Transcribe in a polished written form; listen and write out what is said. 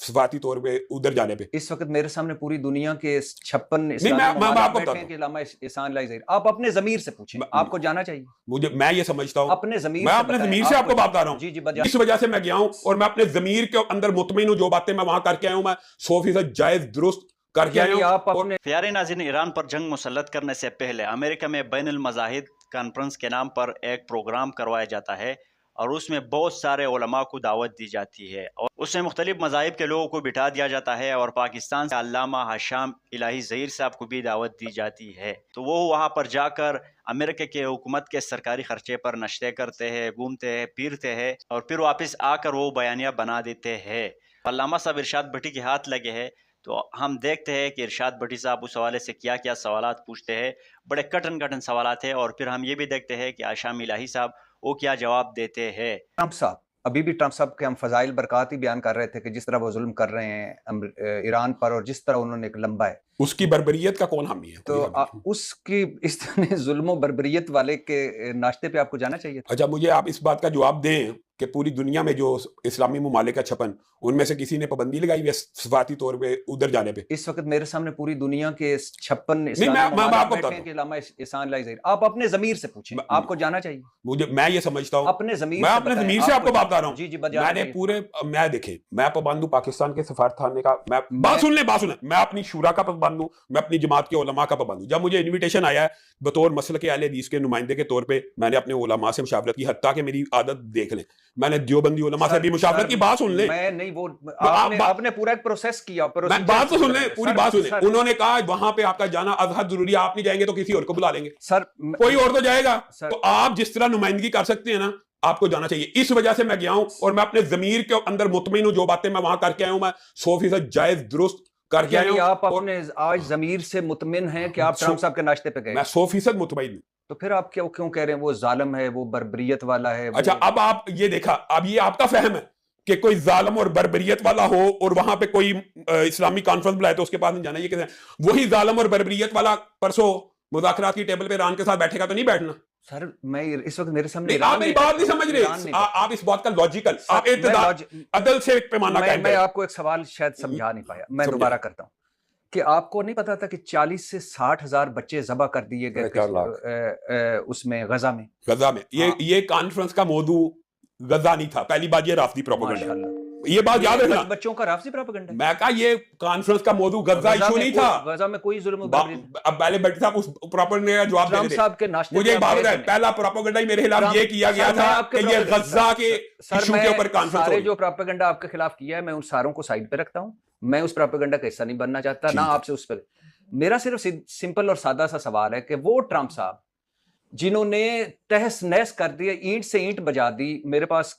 सफारती तौर पे उधर जाने पे। इस वक्त मेरे सामने पूरी दुनिया के 56 मैं इस्लामी आपको ममालिक बताता बैठे हैं हूँ। कि इल्लामा एहसान ला ज़हीर। आप अपने ज़मीर से पूछें, आपको जाना चाहिए। मैं ये समझता हूँ, अपने ज़मीर मैं से अपने बताएं, ज़मीर से आपको बात बता रहा हूँ। जी, जी, बजा इस वजह से मैं गया हूँ और मैं अपने ज़मीर के अंदर मुतमईन हूँ। जो बातें मैं वहां करके आया हूँ, मैं 100% जायज़ दुरुस्त करके आया यानी हूँ। आप और अपने प्यारे नाज़रीन, ईरान पर जंग मुसल्लत करने से पहले अमेरिका में बैनुल मज़ाहिद कॉन्फ्रेंस के नाम पर एक प्रोग्राम करवाया जाता है और उसमें बहुत सारे उलमा को दावत दी जाती है और उसमें मुख्तलिफ मज़ाहिब के लोगों को बिठा दिया जाता है और पाकिस्तान से अल्लामा हशाम इलाही ज़हीर साहब को भी दावत दी जाती है। तो वो वहाँ पर जाकर अमेरिका के हुकूमत के सरकारी खर्चे पर नशे करते हैं, घूमते हैं, फिरते हैं और फिर वापस आकर वो बयानिया बना देते हैं। अल्लामा साहब इरशाद भट्टी के हाथ लगे हैं, तो हम देखते हैं कि इरशाद भट्टी साहब उस हवाले से क्या क्या सवालात पूछते हैं। बड़े कठिन कठिन सवालात हैं और फिर हम ये भी देखते हैं कि हशाम इलाही साहब वो क्या जवाब देते हैं। ट्रंप साहब, अभी भी ट्रंप साहब के हम फ़ज़ाइल बरक़ात ही बयान कर रहे थे कि जिस तरह वो जुल्म कर रहे हैं ईरान पर और जिस तरह उन्होंने एक लंबा है, उसकी बर्बरियत का कौन हामी है? तो उसकी इस तरह जुल्म बर्बरियत वाले के नाश्ते पे आपको जाना चाहिए था। अच्छा, मुझे आप इस बात का जवाब दें कि पूरी दुनिया में जो इस्लामी ममालिक है 56, उनमें से किसी ने पाबंदी लगाई हुई है सफारती तौर पे उधर जाने पे? इस वक्त मेरे सामने पूरी दुनिया के 56 इस्लामी मैं ममालिक आपको बैठे बताता हैं कि हूँ। इल्लामा एहसान ला ज़हीर। आप अपने ज़मीर से पूछें, आपको जाना चाहिए। मैं ये समझता हूँ, अपने ज़मीर मैं से अपने बताएं, ज़मीर से आपको बात बता रहा हूँ। जी, जी, बजाना मैंने चाहिए। पूरे मैं देखें, मैं पाबंद हूँ पाकिस्तान के सफारतखाने का। मैं मैं बात सुन लें, मैं अपनी शूरा का पाबंद हूँ, मैं अपनी जमात के उलमा का पाबंद हूँ। जब मुझे इन्विटेशन आया है बतौर मसल के अहले हदीस के नुमाइंदे के तौर पे, मैंने अपने उलमा से मुशावरत की। हत्ता कि मेरी आदत देख लें, मैंने देवबंदी उलमा से भी मुशावरत की। बात सुन लें, मैं नहीं वो आप आपने पूरा एक प्रोसेस किया, मैं बात तो सुन लें, पूरी बात सुन लें। सर, उन्होंने कहा वहां पे आपका जाना अजहद जरूरी है, आप नहीं जाएंगे तो किसी और को बुला लेंगे। सर कोई और तो जाएगा। सर, तो आप जिस तरह नुमाइंदगी कर सकते हैं ना, आपको जाना चाहिए। इस वजह से मैं गया हूं और मैं अपने जमीर के अंदर मुतमईन हूं। जो बातें मैं वहां करके आया हूं, मैं 100% जायज दुरुस्त करके आया यानी हूं। आप अपने आज ज़मीर से मुतमिन हैं कि आप ट्रंप साहब के नाश्ते पे गए। मैं 100% मुतमईन हूं। तो फिर आप क्यों क्यों कह रहे हैं वो जालिम है, वो बर्बरियत वाला है? अच्छा, अब आप ये देखा, अब ये आपका फहम है कि कोई जालिम और बर्बरियत वाला हो और वहां पे कोई इस्लामी कॉन्फ्रेंस बुलाए तो उसके पास नहीं जाना। ये कैसे? वही जालिम और बर्बरियत वाला परसों मुज़ाकरात की टेबल पे ईरान के साथ बैठेगा तो नहीं बैठना? सर, मैं इस वक्त मेरे सामने नहीं, आप मेरी बात नहीं समझ रहे। आप इस बात का लॉजिकल, आप अदल से पैमाना कायम मैं करें। आपको एक सवाल शायद समझा नहीं पाया, मैं दोबारा करता हूँ कि आपको नहीं पता था कि 40 से 60 हजार बच्चे जबा कर दिए गए 4 लाख उसमें गजा में। गजा में। ये कॉन्फ्रेंस का मौजू गजा नहीं था। पहली बात, ये राफदी प्रोपेगेंडा, ये बात याद रखना। बच्चों का राफजी प्रोपेगेंडा है। मैं कहा ये कॉन्फ्रेंस का मौजू गजा इशू नहीं था। गजा में कोई जुल्म अब पहले भट्टी साहब उस प्रोपेगेंडा का जवाब ट्रंप साहब के नाश्ते मुझे एक बात बताएं, पहला प्रोपेगेंडा ही मेरे खिलाफ ये किया गया था कि ये गजा के इशू के ऊपर कॉन्फ्रेंस सारे जो प्रोपेगेंडा आपके खिलाफ किया है, मैं उन सारों को साइड पे रखता हूँ। मैं उस प्रोपेगेंडा का हिस्सा नहीं बनना चाहता, ना आपसे उस पर। मेरा सिर्फ सिंपल और सादा सा सवाल है कि वो ट्रंप साहब जिन्होंने तहस नहस कर दिया, ईंट से ईंट बजा दी, मेरे पास